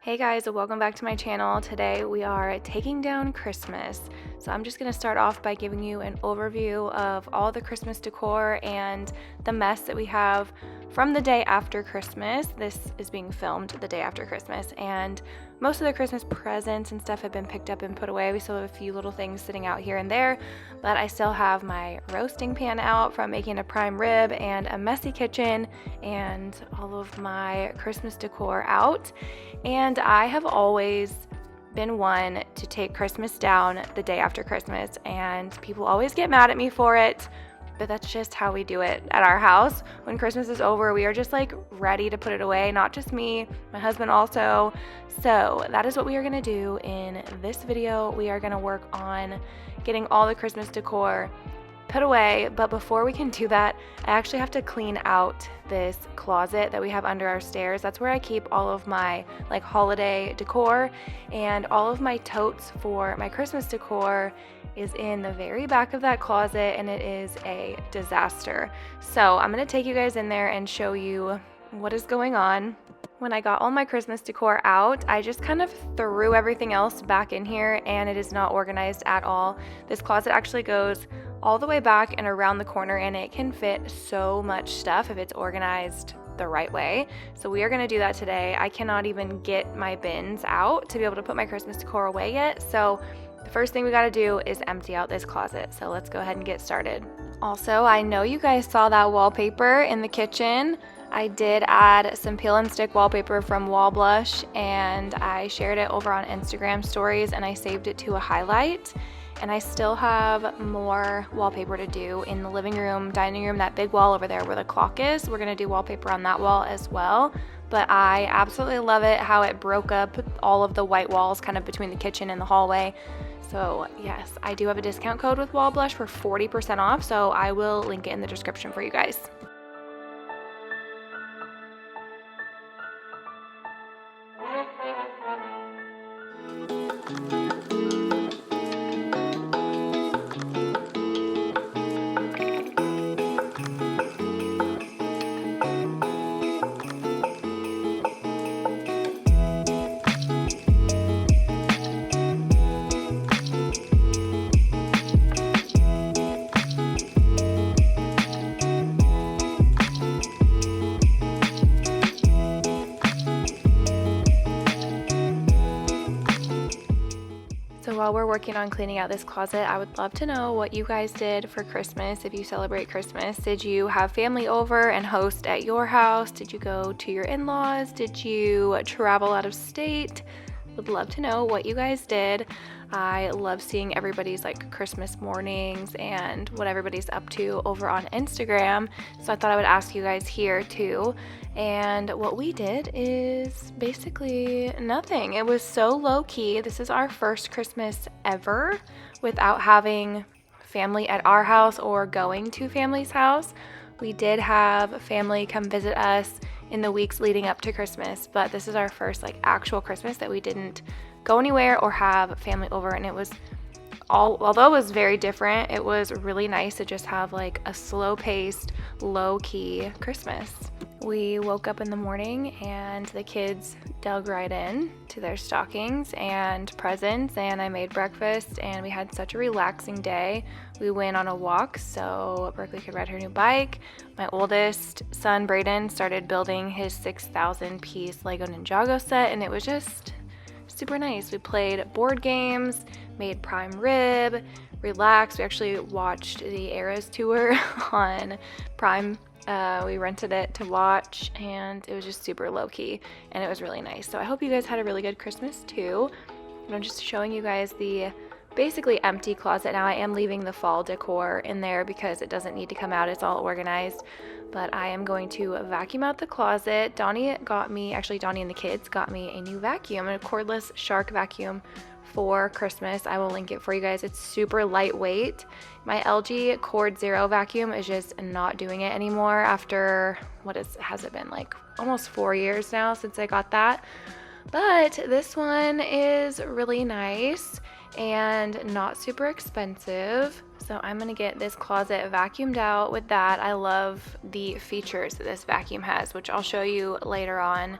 Hey guys, welcome back to my channel. Today we are taking down Christmas. So I'm just going to start off by giving you an overview of all the Christmas decor and the mess that we have from the day after Christmas. This is being filmed the day after Christmas, and most of the Christmas presents and stuff have been picked up and put away. We still have a few little things sitting out here and there, but I still have my roasting pan out from making a prime rib and a messy kitchen and all of my Christmas decor out. And I have always been one to take Christmas down the day after Christmas, and people always get mad at me for it, but that's just how we do it at our house. When Christmas is over, we are just like ready to put it away. Not just me, my husband also. So that is what we are gonna do in this video. We are gonna work on getting all the Christmas decor put away, but before we can do that, I actually have to clean out this closet that we have under our stairs. That's where I keep all of my like holiday decor, and all of my totes for my Christmas decor is in the very back of that closet, and it is a disaster. So I'm gonna take you guys in there and show you what is going on. When I got all my Christmas decor out, I just kind of threw everything else back in here, and it is not organized at all. This closet actually goes all the way back and around the corner, and it can fit so much stuff if it's organized the right way. So we are going to do that today. I cannot even get my bins out to be able to put my Christmas decor away yet. So the first thing we got to do is empty out this closet. So let's go ahead and get started. Also, I know you guys saw that wallpaper in the kitchen. I did add some peel and stick wallpaper from Wall Blush, and I shared it over on Instagram stories, and I saved it to a highlight. And I still have more wallpaper to do in the living room, dining room, that big wall over there where the clock is. We're gonna do wallpaper on that wall as well. But I absolutely love it how it broke up all of the white walls kind of between the kitchen and the hallway. So yes, I do have a discount code with Wall Blush for 40% off, so I will link it in the description for you guys. So while we're working on cleaning out this closet, I would love to know what you guys did for Christmas. If you celebrate Christmas, did you have family over and host at your house? Did you go to your in-laws? Did you travel out of state? Would love to know what you guys did. I love seeing everybody's like Christmas mornings and what everybody's up to over on Instagram. So I thought I would ask you guys here too. And what we did is basically nothing. It was so low key. This is our first Christmas ever without having family at our house or going to family's house. We did have family come visit us in the weeks leading up to Christmas, but this is our first like actual Christmas that we didn't go anywhere or have family over, and it was although it was very different, it was really nice to just have like a slow-paced, low-key Christmas. We woke up in the morning and the kids dug right in to their stockings and presents, and I made breakfast, and we had such a relaxing day. We went on a walk so Berkeley could ride her new bike. My oldest son, Brayden, started building his 6,000 piece Lego Ninjago set, and it was just super nice. We played board games, made prime rib, relaxed. We actually watched the Eras tour on Prime. We rented it to watch, and it was just super low-key, and it was really nice. So I hope you guys had a really good Christmas too. And I'm just showing you guys the basically empty closet now. I am leaving the fall decor in there because it doesn't need to come out. It's all organized. But I am going to vacuum out the closet. Donnie and the kids got me a new vacuum, a cordless Shark vacuum for Christmas. I will link it for you guys. It's super lightweight. My LG Cord Zero vacuum is just not doing it anymore after, has it been like almost 4 years now since I got that. But this one is really nice and not super expensive. So I'm gonna get this closet vacuumed out with that. I love the features that this vacuum has, which I'll show you later on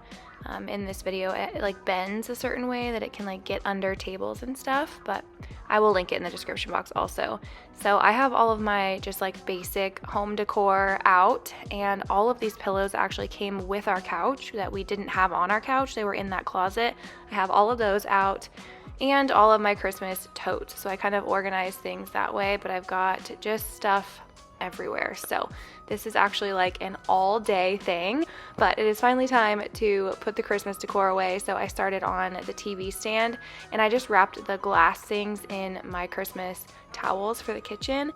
in this video. It like bends a certain way that it can like get under tables and stuff, but I will link it in the description box also. So I have all of my just like basic home decor out, and all of these pillows actually came with our couch that we didn't have on our couch. They were in that closet. I have all of those out, and all of my Christmas totes. So I kind of organize things that way, but I've got just stuff everywhere. So this is actually like an all day thing, but it is finally time to put the Christmas decor away. So I started on the TV stand, and I just wrapped the glass things in my Christmas towels for the kitchen.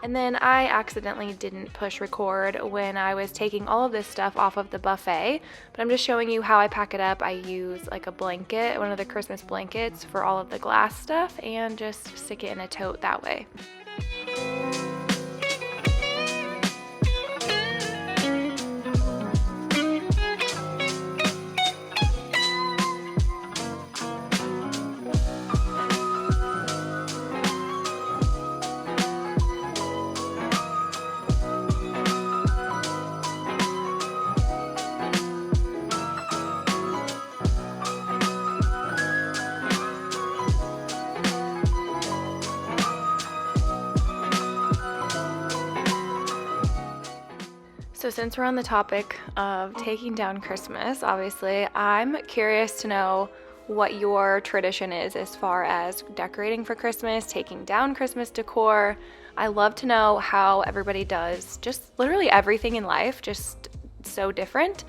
And then I accidentally didn't push record when I was taking all of this stuff off of the buffet, but I'm just showing you how I pack it up. I use like a blanket, one of the Christmas blankets for all of the glass stuff, and just stick it in a tote that way. So since we're on the topic of taking down Christmas, obviously, I'm curious to know what your tradition is as far as decorating for Christmas, taking down Christmas decor. I love to know how everybody does just literally everything in life, just so different.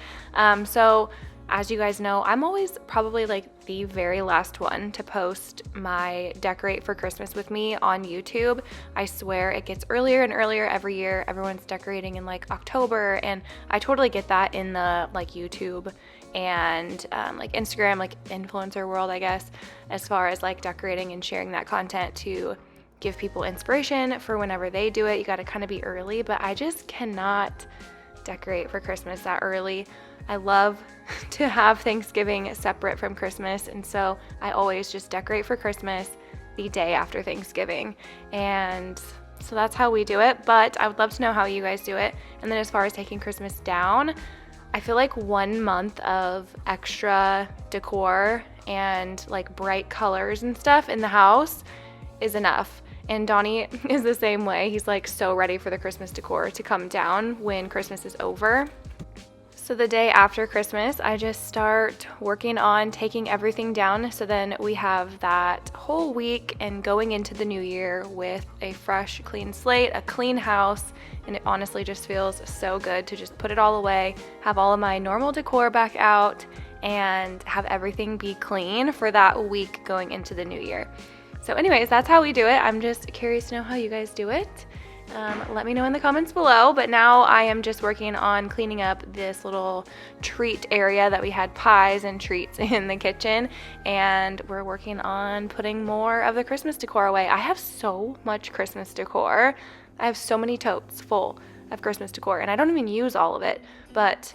So as you guys know, I'm always probably like the very last one to post my decorate for Christmas with me on YouTube. I swear it gets earlier and earlier every year. Everyone's decorating in like October, and I totally get that in the like YouTube and like Instagram, like influencer world, I guess, as far as like decorating and sharing that content to give people inspiration for whenever they do it. You got to kind of be early, but I just cannot decorate for Christmas that early. I love to have Thanksgiving separate from Christmas, and so I always just decorate for Christmas the day after Thanksgiving. And so that's how we do it, but I would love to know how you guys do it. And then as far as taking Christmas down, I feel like 1 month of extra decor and like bright colors and stuff in the house is enough. And Donnie is the same way. He's like so ready for the Christmas decor to come down when Christmas is over. So the day after Christmas, I just start working on taking everything down, so then we have that whole week and going into the new year with a fresh, clean slate, a clean house, and it honestly just feels so good to just put it all away, have all of my normal decor back out, and have everything be clean for that week going into the new year. So anyways, that's how we do it. I'm just curious to know how you guys do it. Let me know in the comments below, but now I am just working on cleaning up this little treat area that we had pies and treats in the kitchen, and we're working on putting more of the Christmas decor away. I have so much Christmas decor. I have so many totes full of Christmas decor, and I don't even use all of it, but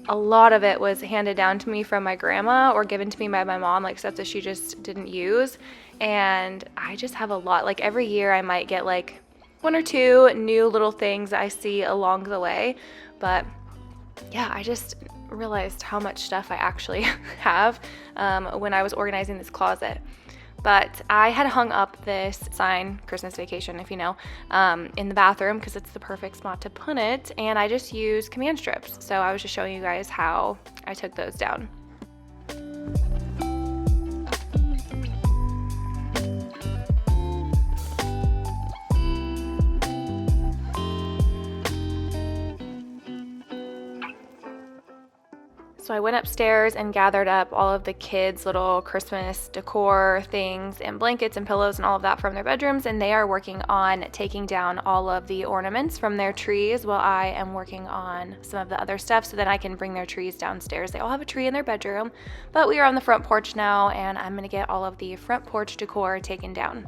a lot of it was handed down to me from my grandma or given to me by my mom, like stuff that she just didn't use, and I just have a lot. Like every year I might get like 1 or 2 new little things I see along the way, but yeah, I just realized how much stuff I actually have when I was organizing this closet. But I had hung up this sign, Christmas Vacation, if you know, in the bathroom because it's the perfect spot to put it, and I just used command strips. So I was just showing you guys how I took those down. So I went upstairs and gathered up all of the kids' little Christmas decor things and blankets and pillows and all of that from their bedrooms, and they are working on taking down all of the ornaments from their trees while I am working on some of the other stuff so that I can bring their trees downstairs. They all have a tree in their bedroom, but we are on the front porch now, and I'm gonna get all of the front porch decor taken down.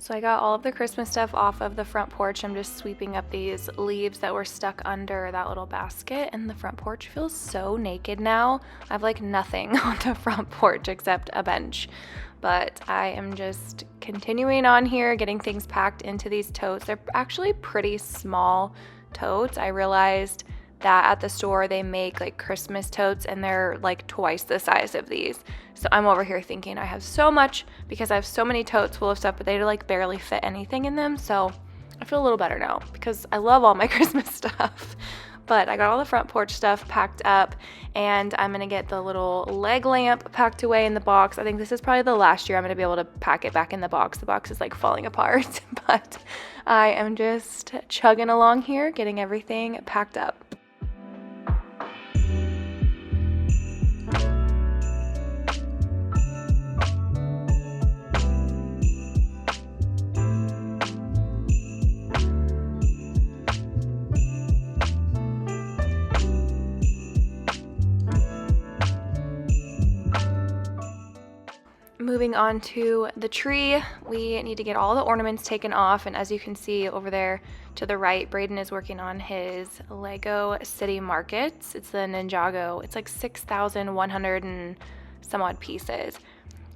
So I got all of the Christmas stuff off of the front porch. I'm just sweeping up these leaves that were stuck under that little basket, and the front porch feels so naked now. I have like nothing on the front porch except a bench. But I am just continuing on here, getting things packed into these totes. They're actually pretty small totes. I realized that at the store they make like Christmas totes and they're like twice the size of these. So I'm over here thinking I have so much because I have so many totes full of stuff, but they like barely fit anything in them. So I feel a little better now because I love all my Christmas stuff. But I got all the front porch stuff packed up, and I'm gonna get the little leg lamp packed away in the box. I think this is probably the last year I'm gonna be able to pack it back in the box. The box is like falling apart, but I am just chugging along here, getting everything packed up. Moving on to the tree, we need to get all the ornaments taken off, and as you can see over there to the right, Braden is working on his Lego City Markets. It's the Ninjago. It's like 6,100 and some odd pieces,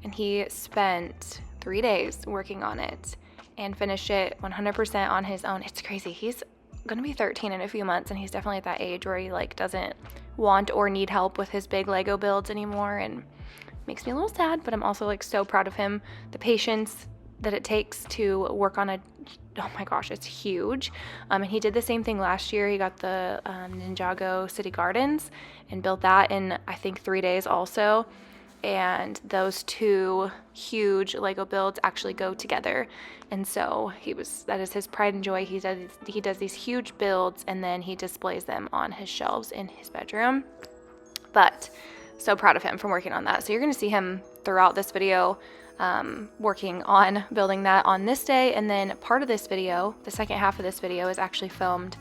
and he spent 3 days working on it and finished it 100% on his own. It's crazy. He's gonna be 13 in a few months, and he's definitely at that age where he like doesn't want or need help with his big Lego builds anymore, and makes me a little sad, but I'm also like so proud of him. The patience that it takes to work on oh my gosh, it's huge. And he did the same thing last year. He got the Ninjago City Gardens and built that in I think 3 days also. And those two huge Lego builds actually go together. And so that is his pride and joy. He does these huge builds and then he displays them on his shelves in his bedroom. But so proud of him for working on that. So you're going to see him throughout this video working on building that on this day, and then part of this video, the second half of this video, is actually filmed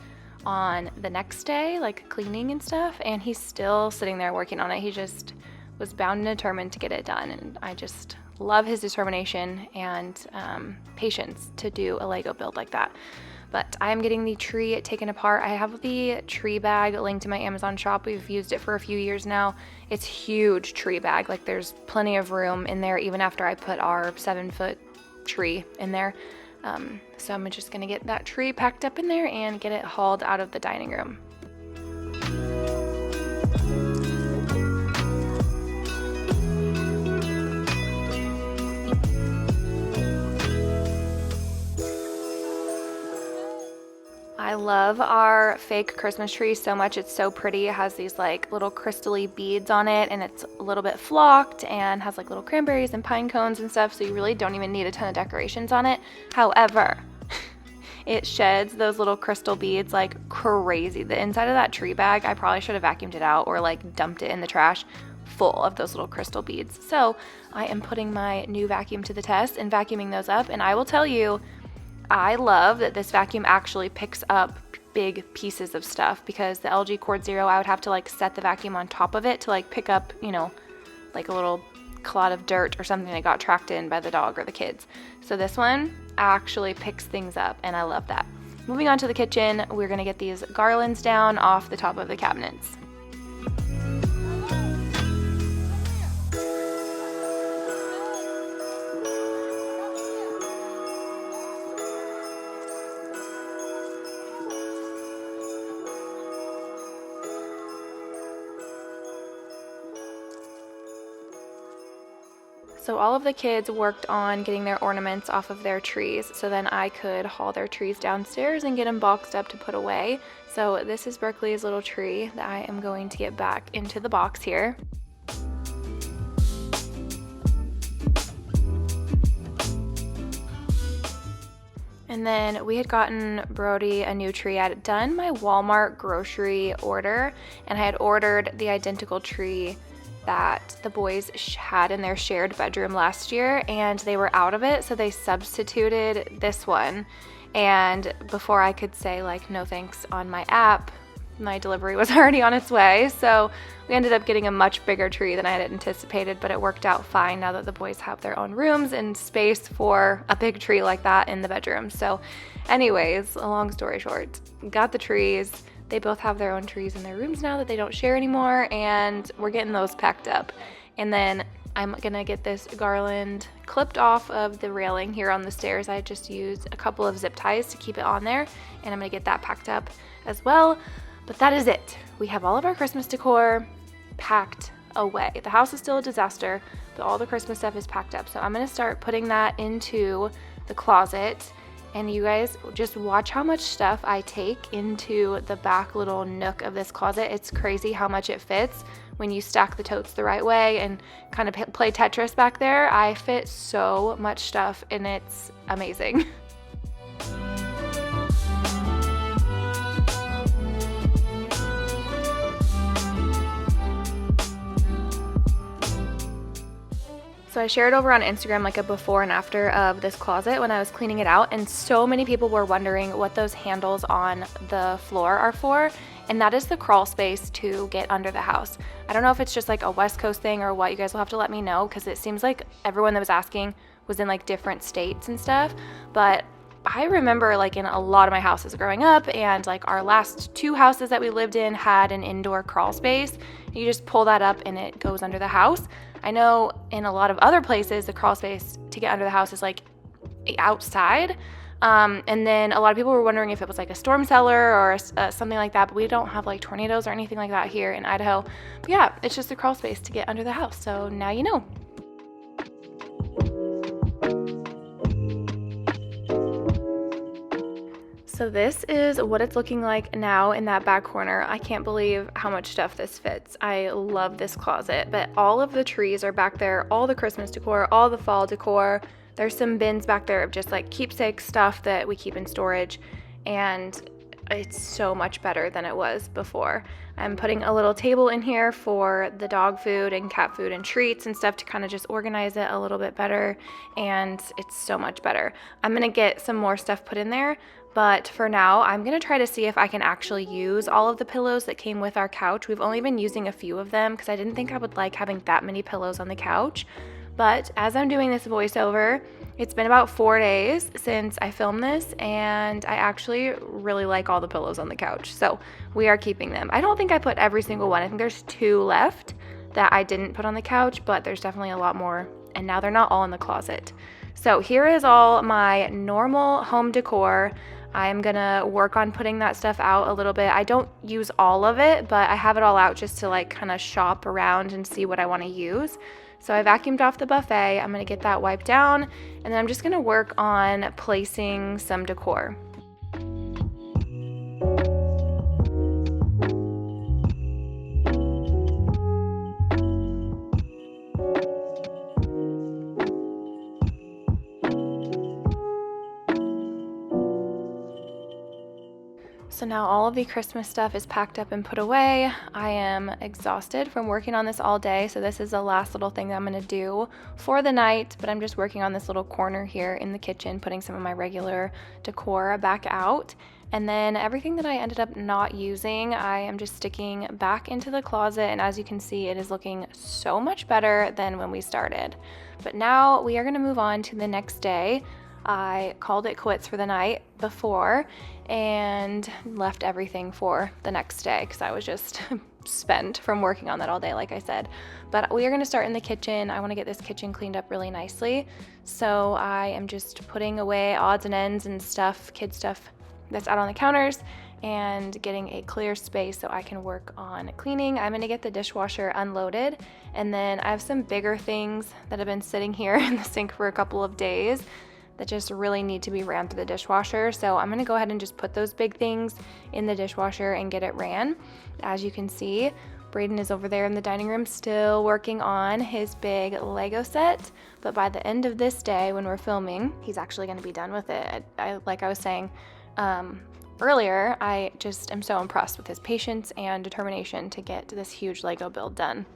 on the next day, like cleaning and stuff, and he's still sitting there working on it. He just was bound and determined to get it done, and I just love his determination and patience to do a Lego build like that. But I'm getting the tree taken apart. I have the tree bag linked to my Amazon shop. We've used it for a few years now. It's huge tree bag. Like there's plenty of room in there even after I put our 7-foot tree in there. So I'm just gonna get that tree packed up in there and get it hauled out of the dining room. I love our fake Christmas tree so much. It's so pretty. It has these like little crystally beads on it, and it's a little bit flocked and has like little cranberries and pine cones and stuff, so you really don't even need a ton of decorations on it. However, it sheds those little crystal beads like crazy. The inside of that tree bag, I probably should have vacuumed it out or like dumped it in the trash, full of those little crystal beads. So I am putting my new vacuum to the test and vacuuming those up, and I will tell you, I love that this vacuum actually picks up big pieces of stuff, because the LG Cord Zero, I would have to like set the vacuum on top of it to like pick up, you know, like a little clod of dirt or something that got tracked in by the dog or the kids. So this one actually picks things up, and I love that. Moving on to the kitchen, we're gonna get these garlands down off the top of the cabinets. So all of the kids worked on getting their ornaments off of their trees, so then I could haul their trees downstairs and get them boxed up to put away. So this is Berkeley's little tree that I am going to get back into the box here. And then we had gotten Brody a new tree. I had done my Walmart grocery order, and I had ordered the identical tree that the boys had in their shared bedroom last year, and they were out of it, so they substituted this one. And before I could say like no thanks on my app, my delivery was already on its way. So we ended up getting a much bigger tree than I had anticipated, but it worked out fine now that the boys have their own rooms and space for a big tree like that in the bedroom. So anyways, a long story short, got the trees. They both have their own trees in their rooms now that they don't share anymore, and we're getting those packed up. And then I'm gonna get this garland clipped off of the railing here on the stairs. I just used a couple of zip ties to keep it on there, and I'm gonna get that packed up as well. But that is it. We have all of our Christmas decor packed away. The house is still a disaster, but all the Christmas stuff is packed up. So I'm gonna start putting that into the closet, and you guys just watch how much stuff I take into the back little nook of this closet. It's crazy how much it fits when you stack the totes the right way and kind of play Tetris back there. I fit so much stuff and it's amazing. So I shared over on Instagram like a before and after of this closet when I was cleaning it out, and so many people were wondering what those handles on the floor are for, and that is the crawl space to get under the house. I don't know if it's just like a West Coast thing or what. You guys will have to let me know, because it seems like everyone that was asking was in like different states and stuff, but I remember like in a lot of my houses growing up, and like our last 2 houses that we lived in had an indoor crawl space. You just pull that up and it goes under the house. I know in a lot of other places the crawl space to get under the house is like outside. And then a lot of people were wondering if it was like a storm cellar or something like that, but we don't have like tornadoes or anything like that here in Idaho. But yeah, it's just a crawl space to get under the house. So now you know. So this is what it's looking like now in that back corner. I can't believe how much stuff this fits. I love this closet, but all of the trees are back there, all the Christmas decor, all the fall decor. There's some bins back there of just like keepsake stuff that we keep in storage, and it's so much better than it was before. I'm putting a little table in here for the dog food and cat food and treats and stuff to kind of just organize it a little bit better, and it's so much better. I'm gonna get some more stuff put in there, but for now, I'm gonna try to see if I can actually use all of the pillows that came with our couch. We've only been using a few of them because I didn't think I would like having that many pillows on the couch. But as I'm doing this voiceover, it's been about 4 days since I filmed this, and I actually really like all the pillows on the couch. So we are keeping them. I don't think I put every single one. I think there's 2 left that I didn't put on the couch, but there's definitely a lot more, and now they're not all in the closet. So here is all my normal home decor. I'm gonna work on putting that stuff out a little bit. I don't use all of it, but I have it all out just to like kind of shop around and see what I want to use. So I vacuumed off the buffet. I'm gonna get that wiped down, and then I'm just gonna work on placing some decor. So now all of the Christmas stuff is packed up and put away. I am exhausted from working on this all day, so this is the last little thing that I'm gonna do for the night, but I'm just working on this little corner here in the kitchen, putting some of my regular decor back out. And then everything that I ended up not using, I am just sticking back into the closet, and as you can see, it is looking so much better than when we started. But now we are gonna move on to the next day. I called it quits for the night before and left everything for the next day because I was just spent from working on that all day, like I said. But we are going to start in the kitchen. I want to get this kitchen cleaned up really nicely. So I am just putting away odds and ends and stuff, kid stuff that's out on the counters, and getting a clear space so I can work on cleaning. I'm going to get the dishwasher unloaded, and then I have some bigger things that have been sitting here in the sink for a couple of days that just really need to be ran through the dishwasher. So I'm gonna go ahead and just put those big things in the dishwasher and get it ran. As you can see, Braden is over there in the dining room still working on his big Lego set, but by the end of this day when we're filming, he's actually gonna be done with it. Like I was saying earlier, I just am so impressed with his patience and determination to get this huge Lego build done.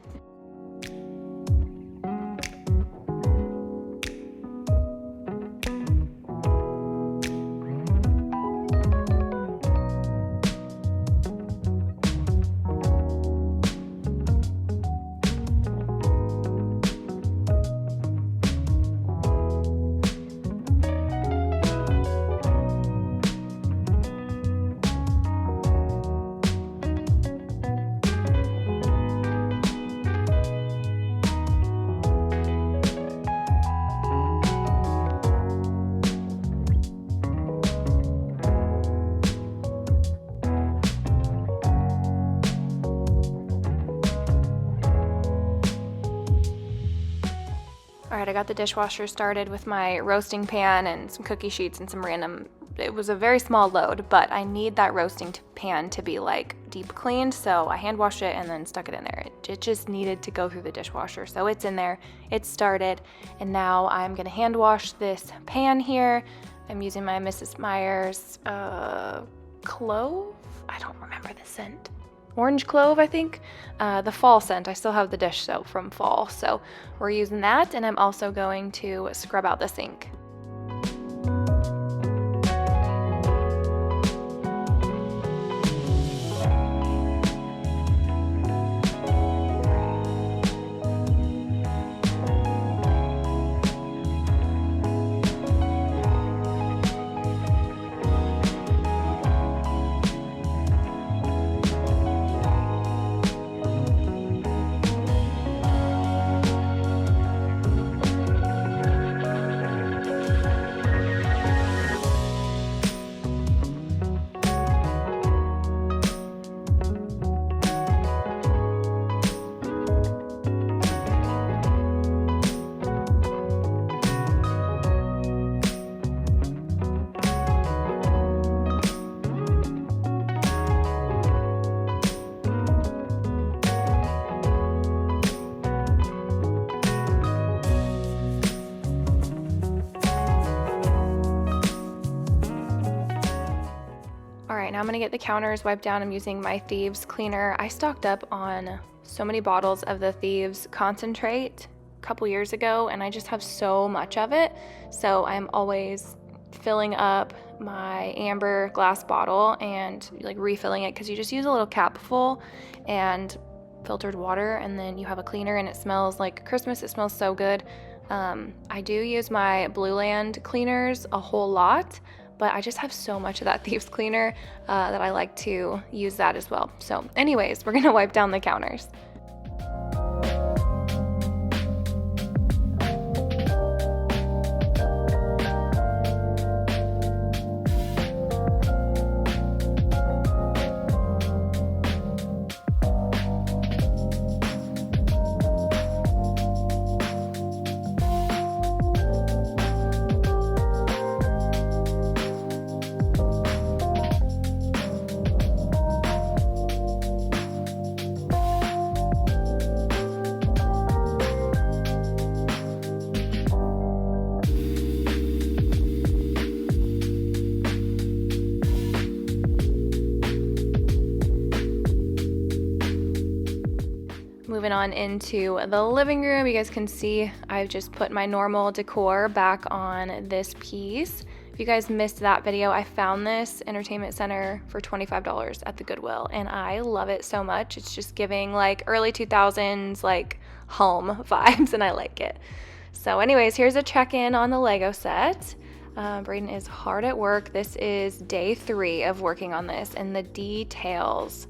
Alright, I got the dishwasher started with my roasting pan and some cookie sheets and some random, it was a very small load, but I need that roasting pan to be like deep cleaned, so I hand washed it and then stuck it in there. It just needed to go through the dishwasher, so it's in there, it's started, and now I'm gonna hand wash this pan here. I'm using my Mrs. Meyer's clove? I don't remember the scent. Orange clove, I think. The fall scent. I still have the dish soap from fall, so we're using that, and I'm also going to scrub out the sink. Alright, now I'm going to get the counters wiped down. I'm using my Thieves cleaner. I stocked up on so many bottles of the Thieves concentrate a couple years ago, and I just have so much of it. So I'm always filling up my amber glass bottle and like refilling it, because you just use a little cap full and filtered water, and then you have a cleaner and it smells like Christmas. It smells so good. I do use my Blue Land cleaners a whole lot, but I just have so much of that Thieves cleaner that I like to use that as well. So anyways, we're gonna wipe down the counters. Moving on into the living room, you guys can see I've just put my normal decor back on this piece. If you guys missed that video, I found this entertainment center for $25 at the Goodwill, and I love it so much. It's just giving like early 2000s like home vibes, and I like it. So anyways, here's a check-in on the Lego set. Braden is hard at work. This is day 3 of working on this, and the details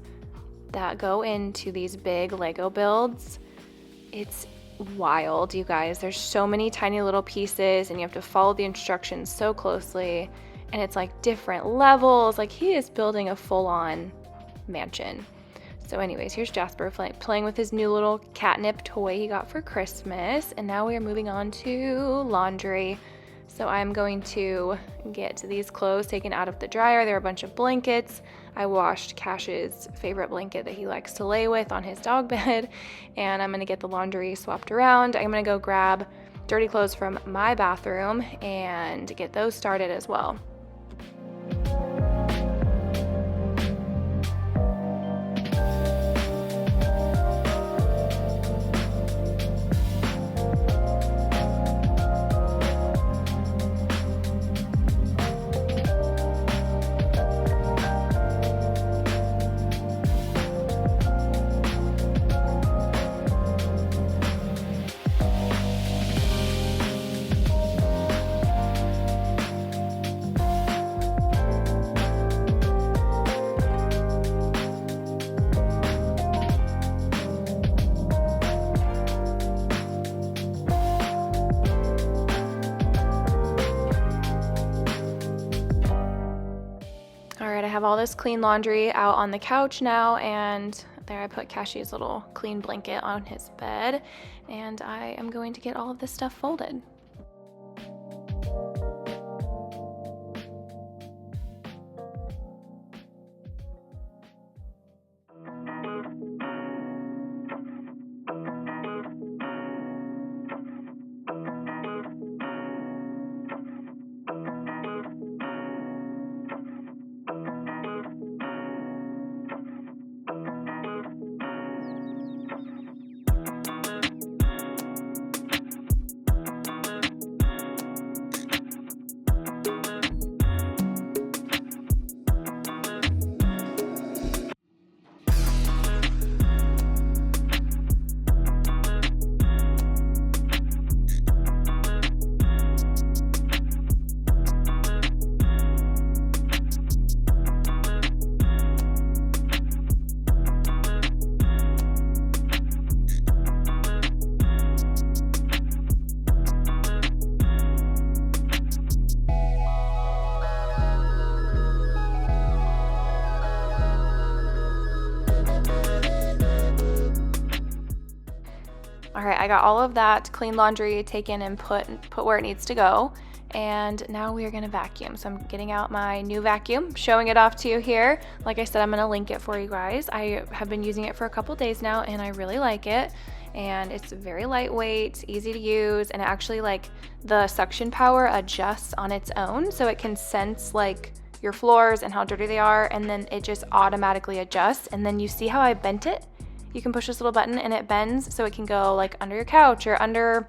that go into these big Lego builds, it's wild, you guys. There's so many tiny little pieces, and you have to follow the instructions so closely, and it's like different levels. Like, he is building a full-on mansion. So anyways, here's Jasper playing with his new little catnip toy he got for Christmas, and now we are moving on to laundry. So I'm going to get these clothes taken out of the dryer. There are a bunch of blankets. I washed Cash's favorite blanket that he likes to lay with on his dog bed, and I'm gonna get the laundry swapped around. I'm gonna go grab dirty clothes from my bathroom and get those started as well. all this clean laundry out on the couch now, and there I put Cashie's little clean blanket on his bed, and I am going to get all of this stuff folded. Alright, I got all of that clean laundry taken and put where it needs to go, and now we are going to vacuum. So I'm getting out my new vacuum, showing it off to you here. Like I said, I'm going to link it for you guys. I have been using it for a couple days now, and I really like it. And it's very lightweight, easy to use, and actually, like, the suction power adjusts on its own, so it can sense like your floors and how dirty they are, and then it just automatically adjusts. And then you see how I bent it? You can push this little button and it bends so it can go like under your couch or under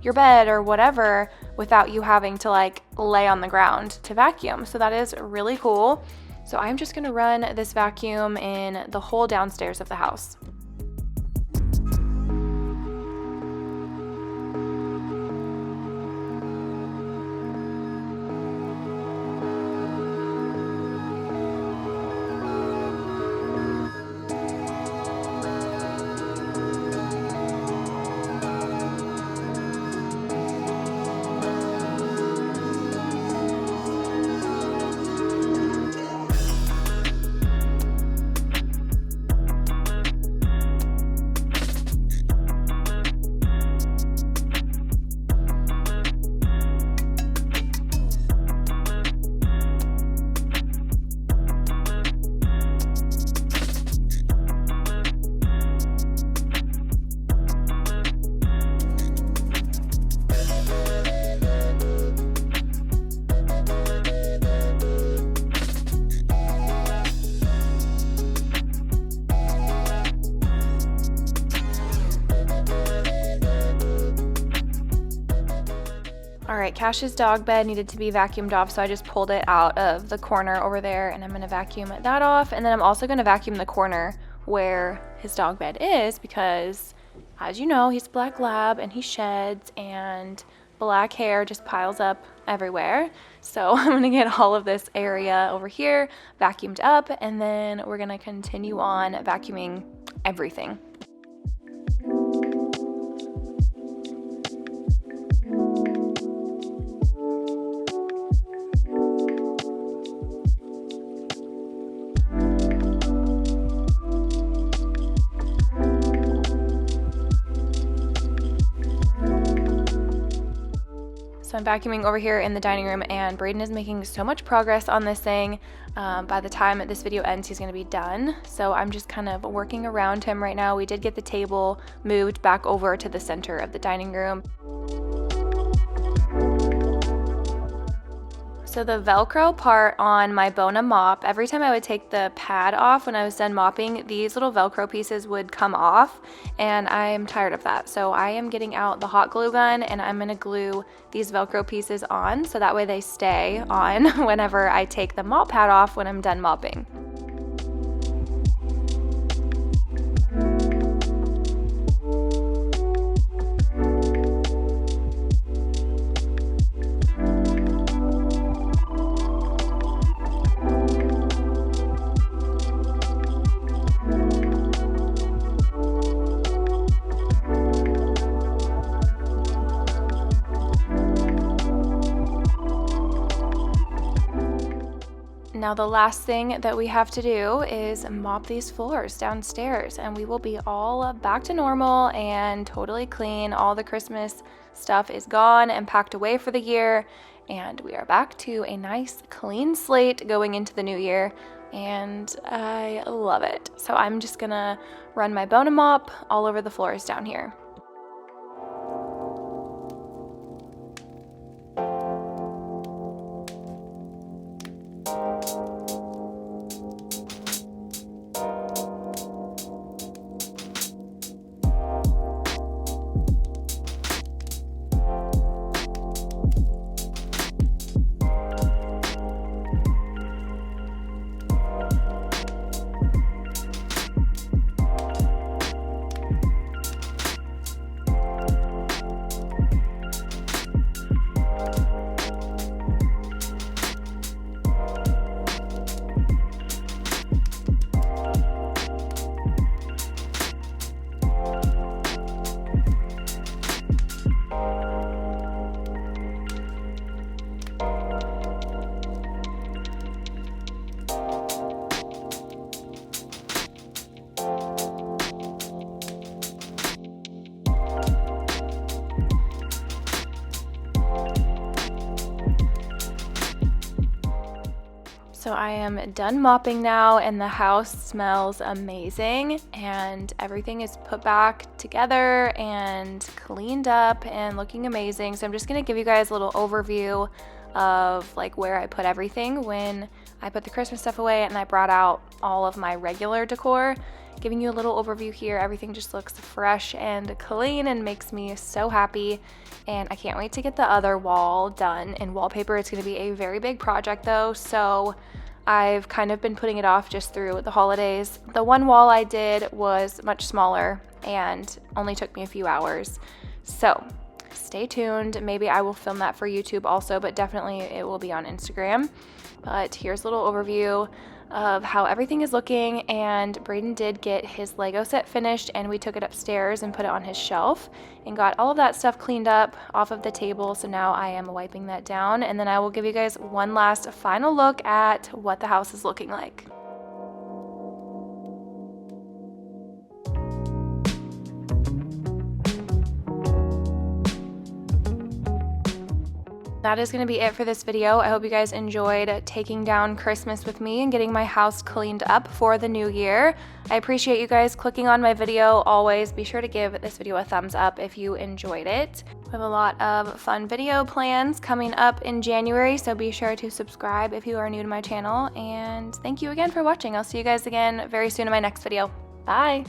your bed or whatever without you having to like lay on the ground to vacuum. So that is really cool. So I'm just gonna run this vacuum in the whole downstairs of the house. Alright, Cash's dog bed needed to be vacuumed off, so I just pulled it out of the corner over there, and I'm going to vacuum that off. And then I'm also going to vacuum the corner where his dog bed is, because as you know, he's a black lab and he sheds, and black hair just piles up everywhere. So I'm going to get all of this area over here vacuumed up, and then we're going to continue on vacuuming everything. So I'm vacuuming over here in the dining room, and Braden is making so much progress on this thing. By the time this video ends, he's going to be done. So I'm just kind of working around him right now. We did get the table moved back over to the center of the dining room. So the Velcro part on my Bona mop, every time I would take the pad off when I was done mopping, these little Velcro pieces would come off, and I am tired of that. So I am getting out the hot glue gun, and I'm going to glue these Velcro pieces on so that way they stay on whenever I take the mop pad off when I'm done mopping. Now the last thing that we have to do is mop these floors downstairs, and we will be all back to normal and totally clean. All the Christmas stuff is gone and packed away for the year, and we are back to a nice clean slate going into the new year, and I love it. So I'm just gonna run my Bona mop all over the floors down here. So I am done mopping now, and the house smells amazing, and everything is put back together and cleaned up and looking amazing. So I'm just gonna give you guys a little overview of like where I put everything when I put the Christmas stuff away and I brought out all of my regular decor. Giving you a little overview here. Everything just looks fresh and clean and makes me so happy, and I can't wait to get the other wall done in wallpaper. It's going to be a very big project though, so I've kind of been putting it off just through the holidays. The one wall I did was much smaller and only took me a few hours, so stay tuned. Maybe I will film that for YouTube also, but definitely it will be on Instagram. But here's a little overview of how everything is looking, and Braden did get his Lego set finished, and we took it upstairs and put it on his shelf and got all of that stuff cleaned up off of the table. So now I am wiping that down, and then I will give you guys one last final look at what the house is looking like. That is going to be it for this video. I hope you guys enjoyed taking down Christmas with me and getting my house cleaned up for the new year. I appreciate you guys clicking on my video. Always be sure to give this video a thumbs up if you enjoyed it. We have a lot of fun video plans coming up in January, so be sure to subscribe if you are new to my channel. And thank you again for watching. I'll see you guys again very soon in my next video. Bye!